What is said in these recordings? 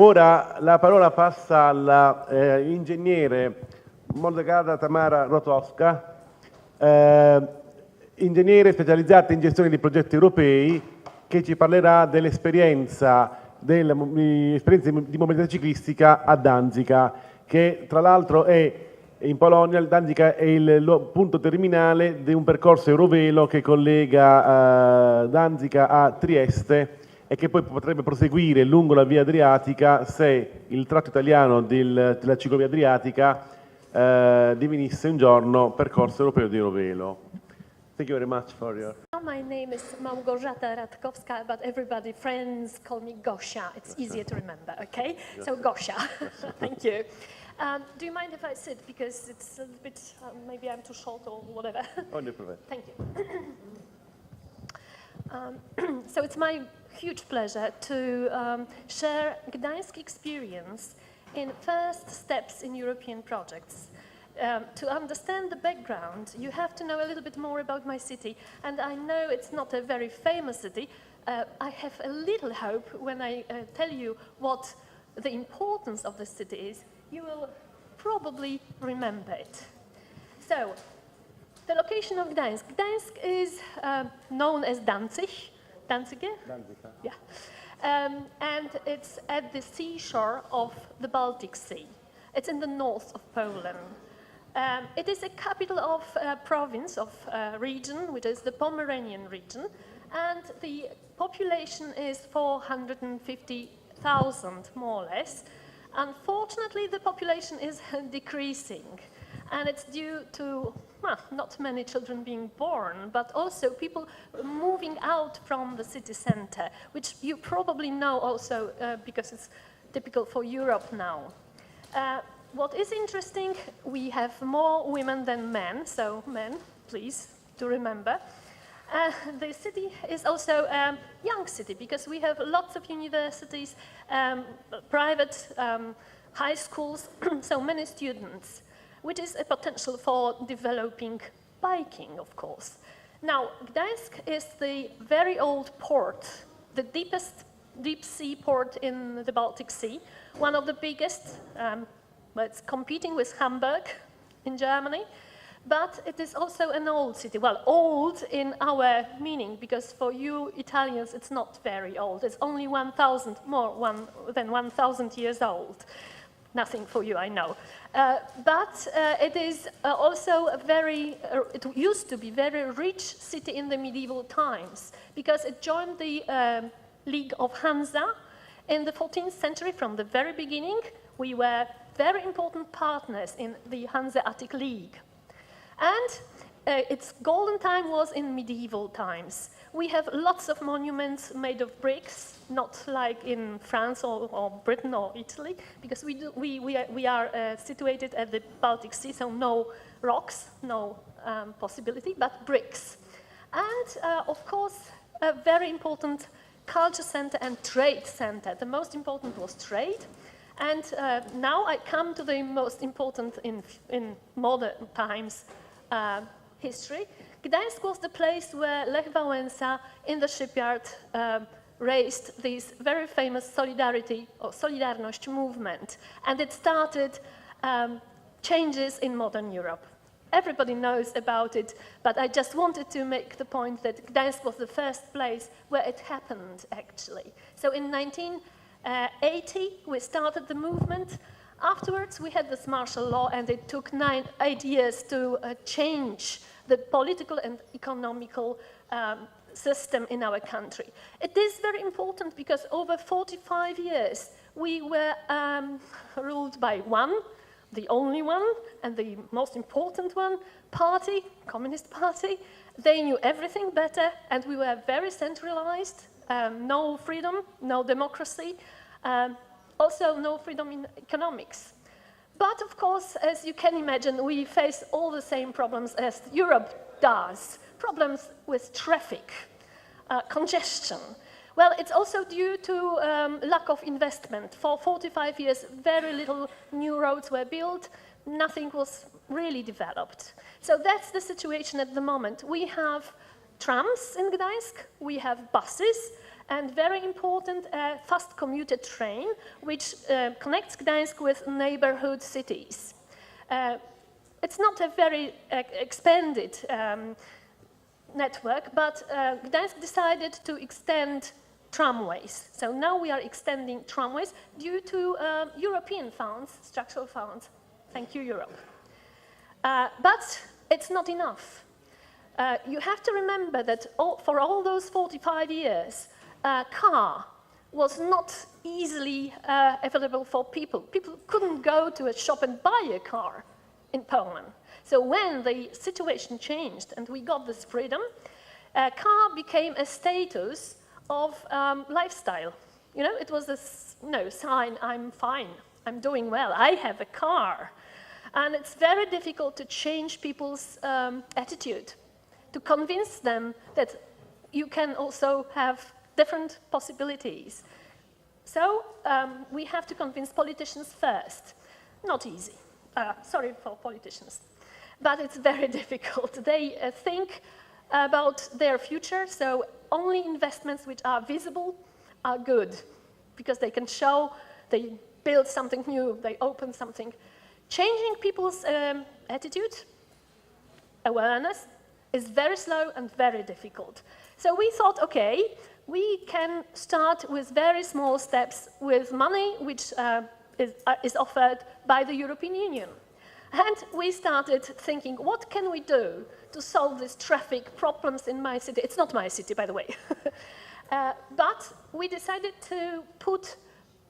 Ora la parola passa all'ingegnere Malgorzata Tamara Ratkowska, ingegnere specializzata in gestione di progetti europei, che ci parlerà dell'esperienza di mobilità ciclistica a Danzica, che tra l'altro è in Polonia. Danzica è il punto terminale di un percorso eurovelo che collega Danzica a Trieste e che poi potrebbe proseguire lungo la via Adriatica se il tratto italiano della ciclovia Adriatica divenisse un giorno percorso europeo di eurovelo. Thank you very much for your... My name is Malgorzata Ratkowska, but everybody, friends, call me Gosia. It's easier to remember, okay? Yes. So Gosia, thank you. Do you mind if I sit, because it's a bit, maybe I'm too short or whatever? Oh, no problem. Thank you. So it's my huge pleasure to share Gdańsk experience in first steps in European projects. To understand the background, you have to know a little bit more about my city, and I know it's not a very famous city. I have a little hope when I tell you what the importance of the city is. You will probably remember it. So, the location of Gdańsk. Gdańsk is known as Danzig. Danzige? Danzica. Yeah. And it's at the seashore of the Baltic Sea. It's in the north of Poland. It is a capital of a province, of a region, which is the Pomeranian region, and the population is 450,000, more or less. Unfortunately, the population is decreasing, and it's due to not many children being born, but also people moving out from the city center, which you probably know also because it's typical for Europe now. What is interesting, we have more women than men, so men, please, do remember. The city is also a young city because we have lots of universities, private high schools, so many students, which is a potential for developing biking, of course. Now, Gdańsk is the very old port, the deepest deep sea port in the Baltic Sea, one of the biggest. It's competing with Hamburg in Germany, but it is also an old city. Well, old in our meaning, because for you Italians it's not very old. It's only 1,000, more than 1,000 years old. Nothing for you, I know. But it is also a very, it used to be very rich city in the medieval times, because it joined the League of Hansa in the 14th century. From the very beginning, we were very important partners in the Hanseatic League. And its golden time was in medieval times. We have lots of monuments made of bricks, not like in France or Britain or Italy, because we are situated at the Baltic Sea, so no rocks, no possibility, but bricks. And of course, a very important culture center and trade center. The most important was trade. And now I come to the most important in modern times history. Gdańsk was the place where Lech Wałęsa in the shipyard raised this very famous solidarity or Solidarność movement. And it started changes in modern Europe. Everybody knows about it, but I just wanted to make the point that Gdańsk was the first place where it happened, actually. So in 1980, we started the movement. Afterwards, we had this martial law, and it took 8 years to change the political and economical system in our country. It is very important because over 45 years, we were ruled by one, the only one, and the most important one, party, Communist Party. They knew everything better, and we were very centralized, no freedom, no democracy, also no freedom in economics. But of course, as you can imagine, we face all the same problems as Europe does. Problems with traffic, congestion. Well, it's also due to lack of investment. For 45 years, very little new roads were built. Nothing was really developed. So that's the situation at the moment. We have trams in Gdańsk, we have buses, and very important fast commuter train which connects Gdańsk with neighborhood cities. It's not a very expanded network, but Gdańsk decided to extend tramways. So now we are extending tramways due to European funds, structural funds. Thank you, Europe. But it's not enough. You have to remember that for all those 45 years, a car was not easily available for people. People couldn't go to a shop and buy a car in Poland. So when the situation changed and we got this freedom, a car became a status of lifestyle. You know, it was a sign, I'm fine, I'm doing well, I have a car. And it's very difficult to change people's attitude, to convince them that you can also have different possibilities. So we have to convince politicians first. Not easy. Sorry for politicians. But it's very difficult. They think about their future, so only investments which are visible are good, because they can show they build something new, they open something. Changing people's attitude, awareness, is very slow and very difficult. So we thought, okay, we can start with very small steps with money which is offered by the European Union. And we started thinking, what can we do to solve these traffic problems in my city? It's not my city, by the way. But we decided to put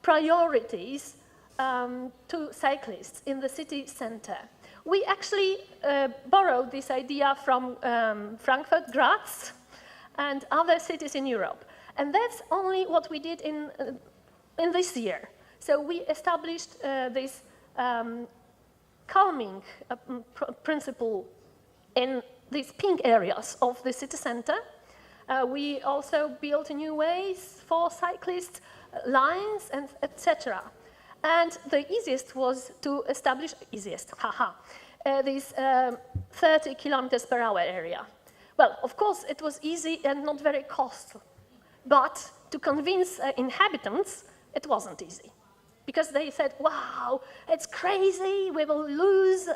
priorities to cyclists in the city center. We actually borrowed this idea from Frankfurt, Graz, and other cities in Europe. And that's only what we did in this year. So we established this calming principle in these pink areas of the city center. We also built new ways for cyclists, lines, and etc. And the easiest was to establish, this 30 kilometers per hour area. Well, of course, it was easy and not very costly. But to convince inhabitants, it wasn't easy. Because they said, wow, it's crazy, we will lose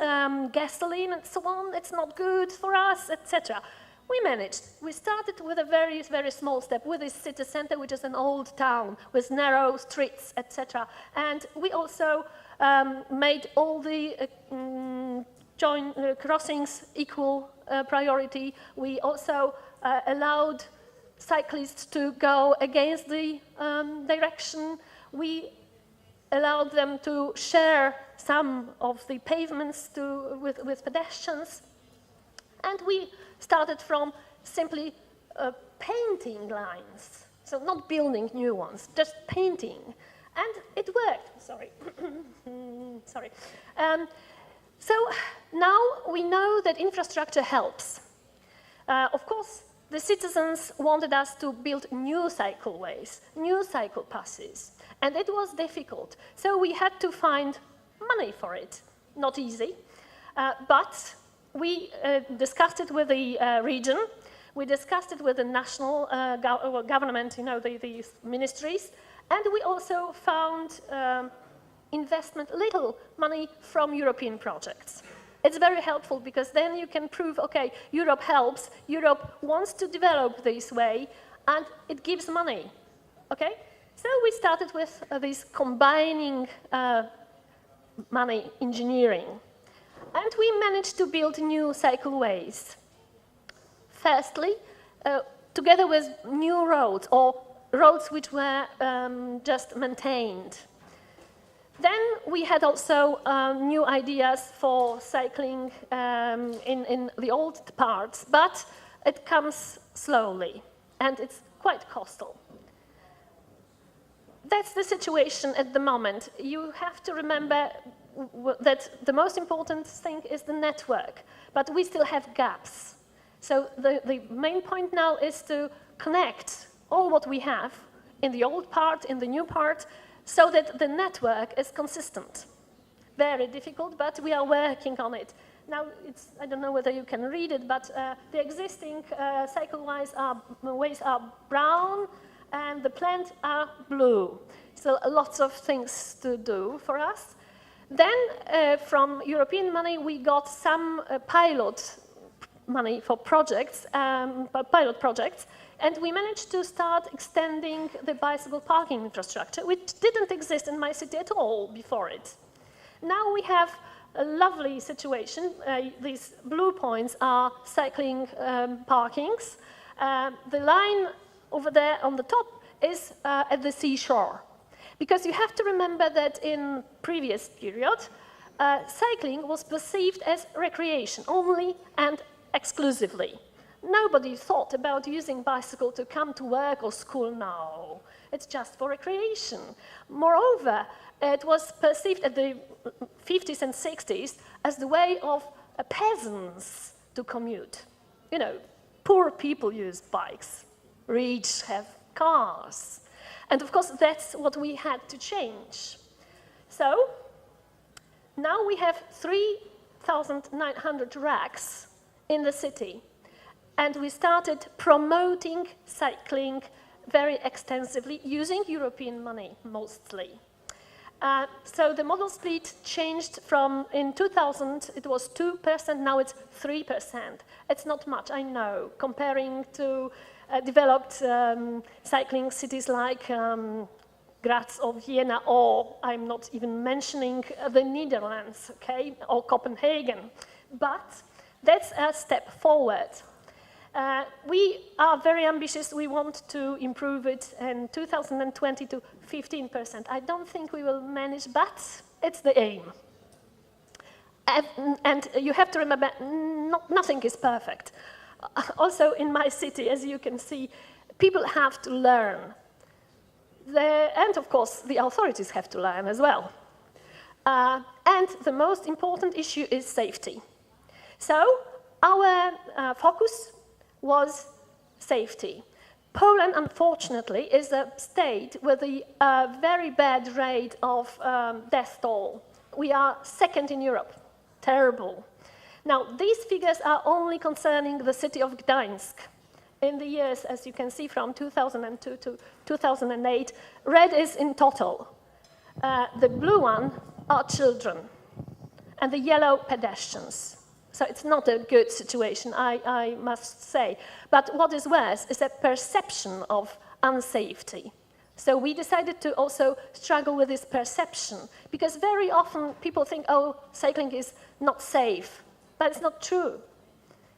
gasoline and so on, it's not good for us, etc. We managed. We started with a very, very small step with this city center, which is an old town with narrow streets, etc. And we also made all the crossings equal priority. We also allowed cyclists to go against the direction. We allowed them to share some of the pavements with pedestrians. And we started from simply painting lines, so not building new ones, just painting. And it worked, sorry. Sorry. So now we know that infrastructure helps. Of course, the citizens wanted us to build new cycleways, new cycle passes, and it was difficult. So we had to find money for it. Not easy, but we discussed it with the region, we discussed it with the national government, you know, the ministries, and we also found little money from European projects. It's very helpful because then you can prove, okay, Europe helps, Europe wants to develop this way, and it gives money, okay? So we started with this combining money engineering, and we managed to build new cycleways. Firstly, together with new roads, or roads which were just maintained. Then we had also new ideas for cycling in the old parts, but it comes slowly, and it's quite costly. That's the situation at the moment. You have to remember that the most important thing is the network, but we still have gaps. So the main point now is to connect all what we have in the old part, in the new part, so that the network is consistent. Very difficult, but we are working on it. Now, I don't know whether you can read it, but the existing cycleways ways are brown, and the plants are blue. So lots of things to do for us. Then from European money we got some pilot money for projects, pilot projects, and we managed to start extending the bicycle parking infrastructure, which didn't exist in my city at all before it. Now we have a lovely situation. These blue points are cycling parkings. The line over there on the top is at the seashore. Because you have to remember that in previous period, cycling was perceived as recreation only and exclusively. Nobody thought about using bicycle to come to work or school now. It's just for recreation. Moreover, it was perceived at the 50s and 60s as the way of peasants to commute. You know, poor people use bikes, rich have cars. And of course, that's what we had to change. So, now we have 3,900 racks in the city. And we started promoting cycling very extensively, using European money mostly. So the model split changed from, in 2000, it was 2%, now it's 3%. It's not much, I know, comparing to developed cycling cities like Graz or Vienna, or I'm not even mentioning the Netherlands, okay, or Copenhagen. But that's a step forward. We are very ambitious. We want to improve it in 2020 to 15%. I don't think we will manage, but it's the aim. And you have to remember, nothing is perfect. Also in my city, as you can see, people have to learn. And of course, the authorities have to learn as well. And the most important issue is safety. So our focus was safety. Poland, unfortunately, is a state with a very bad rate of death toll. We are second in Europe. Terrible. Now, these figures are only concerning the city of Gdańsk. In the years, as you can see, from 2002 to 2008, red is in total. The blue one are children, and the yellow pedestrians. So it's not a good situation, I must say. But what is worse is a perception of unsafety. So we decided to also struggle with this perception, because very often people think, oh, cycling is not safe, but it's not true.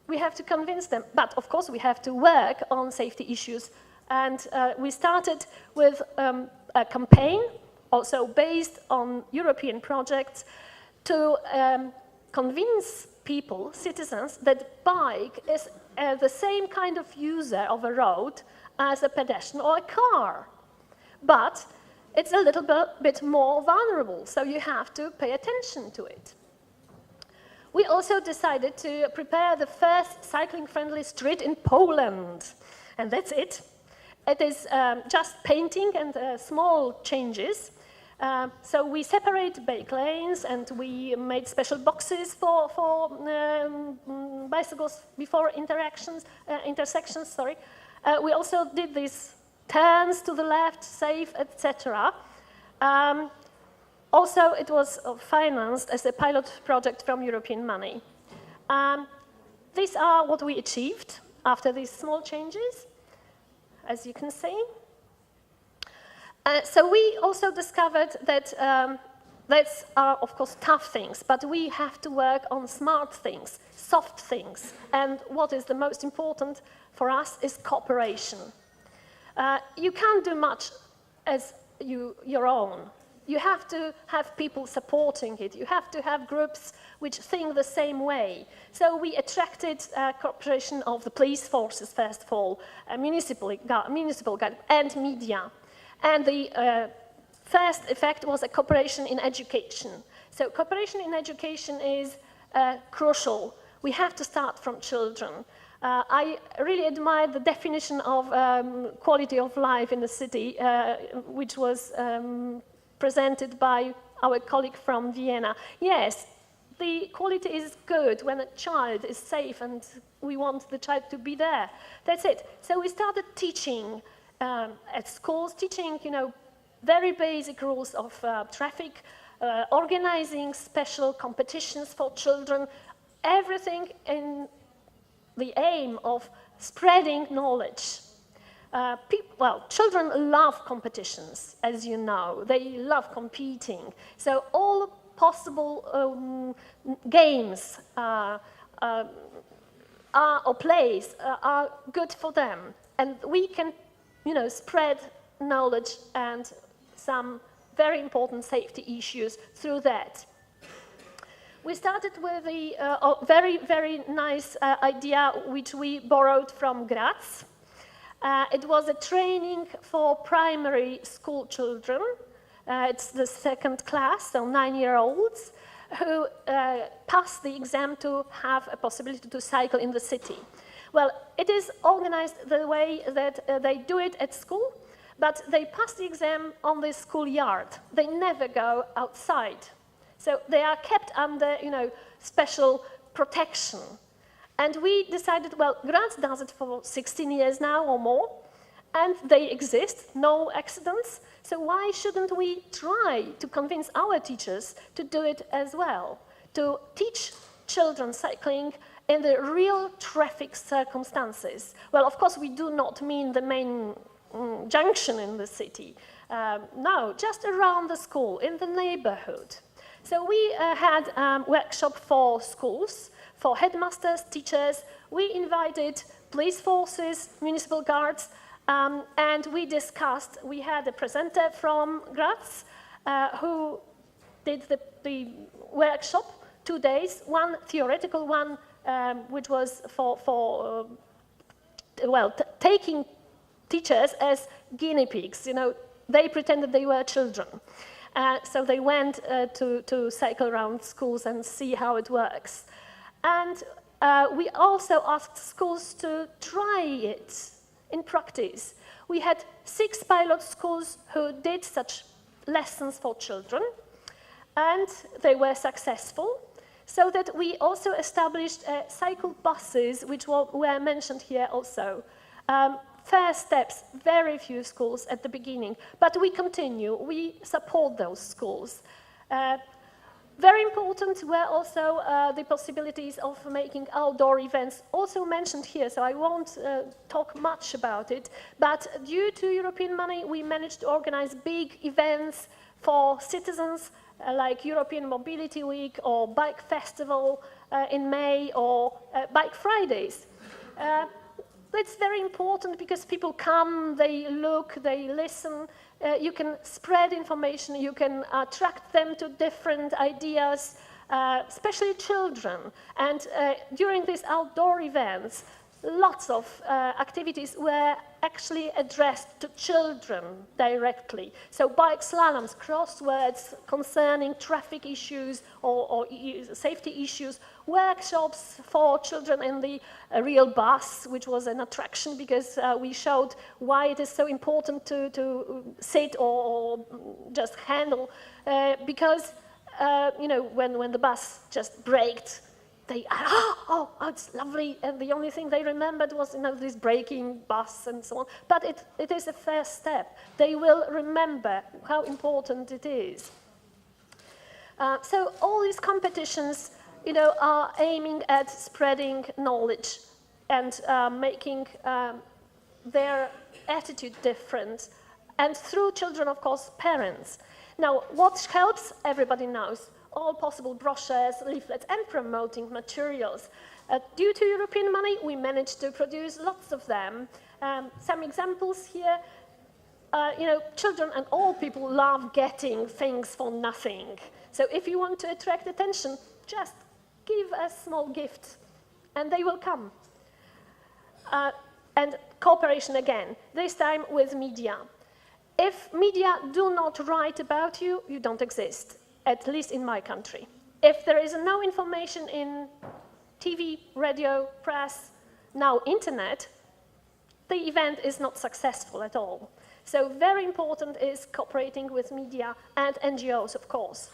We have to convince them, but of course we have to work on safety issues. And we started with a campaign, also based on European projects, to convince people, citizens, that bike is the same kind of user of a road as a pedestrian or a car. But it's a little bit more vulnerable, so you have to pay attention to it. We also decided to prepare the first cycling-friendly street in Poland, and that's it. It is just painting and small changes. So we separate bike lanes, and we made special boxes for bicycles before intersections. We also did these turns to the left, safe, etc. Also, it was financed as a pilot project from European money. These are what we achieved after these small changes, as you can see. So we also discovered that that's of course tough things, but we have to work on smart things, soft things, and what is the most important for us is cooperation. You can't do much as your own. You have to have people supporting it. You have to have groups which think the same way. So we attracted cooperation of the police forces, first of all, municipal government, and media. And the first effect was a cooperation in education. So cooperation in education is crucial. We have to start from children. I really admire the definition of quality of life in the city, which was presented by our colleague from Vienna. Yes, the quality is good when a child is safe and we want the child to be there. That's it. So we started teaching at schools, teaching, very basic rules of traffic, organizing special competitions for children, everything in the aim of spreading knowledge. Children love competitions, as you know. They love competing. So all possible games or plays are good for them. And we can, spread knowledge and some very important safety issues through that. We started with a very, very nice idea which we borrowed from Graz. It was a training for primary school children. It's the second class, so 9-year-olds, who pass the exam to have a possibility to cycle in the city. Well, it is organized the way that they do it at school, but they pass the exam on the schoolyard. They never go outside. So they are kept under, special protection. And we decided, well, Graz does it for 16 years now or more, and they exist, no accidents. So why shouldn't we try to convince our teachers to do it as well, to teach children cycling in the real traffic circumstances? Well, of course, we do not mean the main junction in the city. No, just around the school, in the neighborhood. So we had a workshop for schools, for headmasters, teachers. We invited police forces, municipal guards, and we discussed. We had a presenter from Graz who did the workshop, 2 days, one theoretical one, which was for taking teachers as guinea pigs. They pretended they were children. So they went to cycle around schools and see how it works. And we also asked schools to try it in practice. We had 6 pilot schools who did such lessons for children, and they were successful, so that we also established cycle buses, which were mentioned here also. First steps, very few schools at the beginning, but we continue, we support those schools. Very important were also the possibilities of making outdoor events, also mentioned here, so I won't talk much about it, but due to European money, we managed to organize big events for citizens, like European Mobility Week or Bike Festival in May, or Bike Fridays. It's very important because people come, they look, they listen. You can spread information, you can attract them to different ideas, especially children. And during these outdoor events, lots of activities were actually addressed to children directly. So bike slaloms, crosswords concerning traffic issues or safety issues, workshops for children in the real bus, which was an attraction because we showed why it is so important to sit or just handle, because when the bus just braked, they, it's lovely, and the only thing they remembered was, this braking bus and so on. But it is a first step. They will remember how important it is. So all these competitions, are aiming at spreading knowledge and making their attitude different. And through children, of course, parents. Now, what helps? Everybody knows. All possible brochures, leaflets, and promoting materials. Due to European money, we managed to produce lots of them. Some examples here. Children and all people love getting things for nothing. So if you want to attract attention, just give a small gift, and they will come. And cooperation again, this time with media. If media do not write about you, you don't exist. At least in my country. If there is no information in TV, radio, press, now internet, the event is not successful at all. So very important is cooperating with media and NGOs, of course.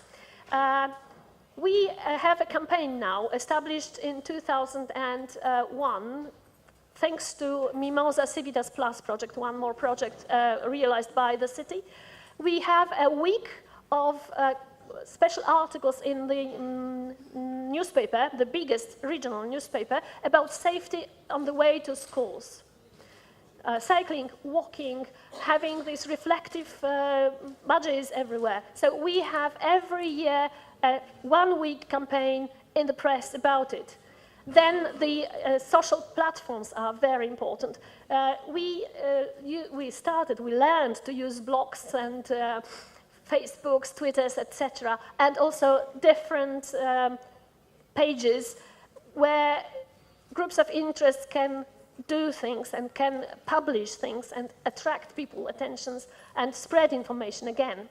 We have a campaign now established in 2001 thanks to Mimosa Civitas Plus project, one more project realized by the city, we have a week of special articles in the newspaper, the biggest regional newspaper, about safety on the way to schools. Cycling, walking, having these reflective badges everywhere. So we have every year a one-week campaign in the press about it. Then the social platforms are very important. We learned to use blogs and Facebooks, Twitters, etc., and also different pages where groups of interest can do things and can publish things and attract people's attentions and spread information again.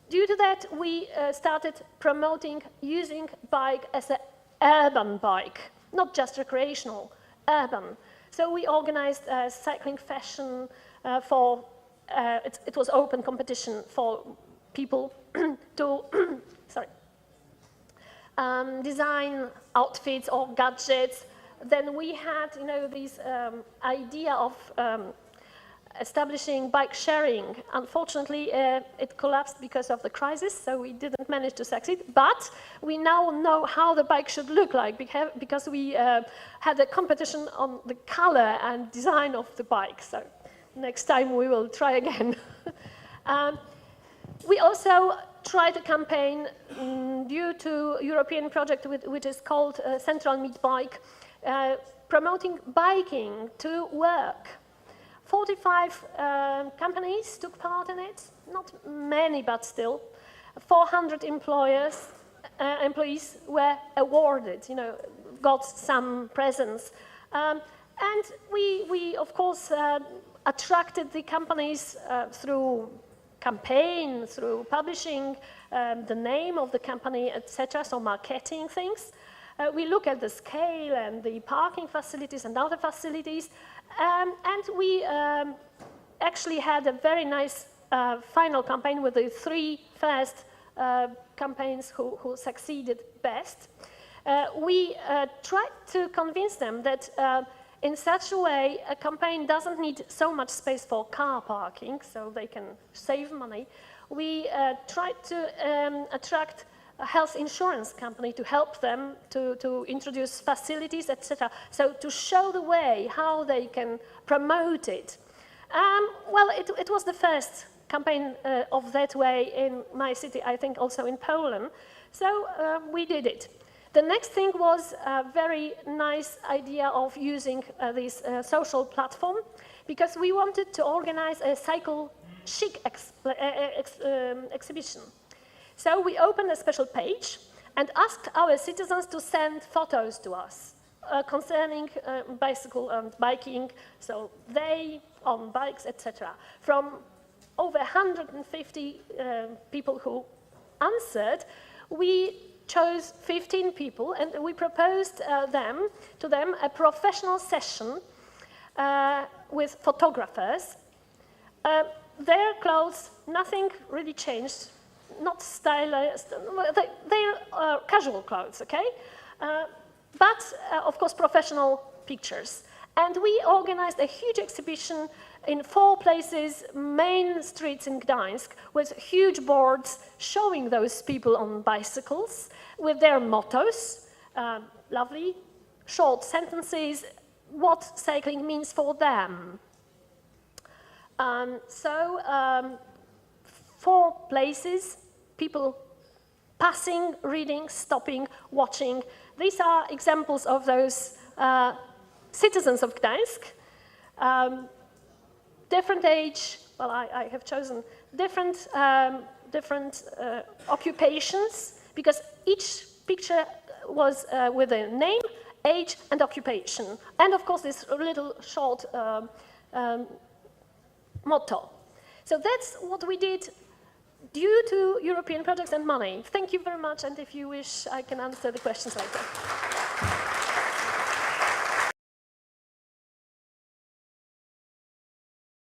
Due to that, we started promoting using bike as an urban bike, not just recreational, urban. So we organized a cycling fashion for, it was open competition for people to design outfits or gadgets. Then we had, this idea of establishing bike sharing. Unfortunately, it collapsed because of the crisis, so we didn't manage to succeed. But we now know how the bike should look like because we had a competition on the color and design of the bike. So next time we will try again. We also tried a campaign due to European project which is called Central Meet Bike, promoting biking to work. 45 companies took part in it, not many, but still. 400 employees were awarded, got some presents. And we of course, attracted the companies through campaign, through publishing the name of the company, etc., so marketing things. We look at the scale and the parking facilities and other facilities, and we actually had a very nice final campaign with the 3 first campaigns who succeeded best. We tried to convince them that in such a way, a campaign doesn't need so much space for car parking, so they can save money. We tried to attract a health insurance company to help them to introduce facilities, etc. So to show the way how they can promote it. Well, it was the first campaign of that way in my city, I think also in Poland. So we did it. The next thing was a very nice idea of using this social platform, because we wanted to organize a cycle chic exhibition. So we opened a special page and asked our citizens to send photos to us concerning bicycle and biking, so they on bikes, etc. From over 150 people who answered, we chose 15 people and we proposed to them a professional session with photographers. Their clothes, nothing really changed. Not stylized, they're casual clothes, okay? But, of course, professional pictures. And we organized a huge exhibition in 4 places, main streets in Gdańsk, with huge boards showing those people on bicycles with their mottos, lovely, short sentences, what cycling means for them. 4 places, people passing, reading, stopping, watching. These are examples of those citizens of Gdańsk. Different age, well, I have chosen different occupations, because each picture was with a name, age, and occupation. And of course, this little short motto. So that's what we did due to European projects and money. Thank you very much, and if you wish, I can answer the questions later.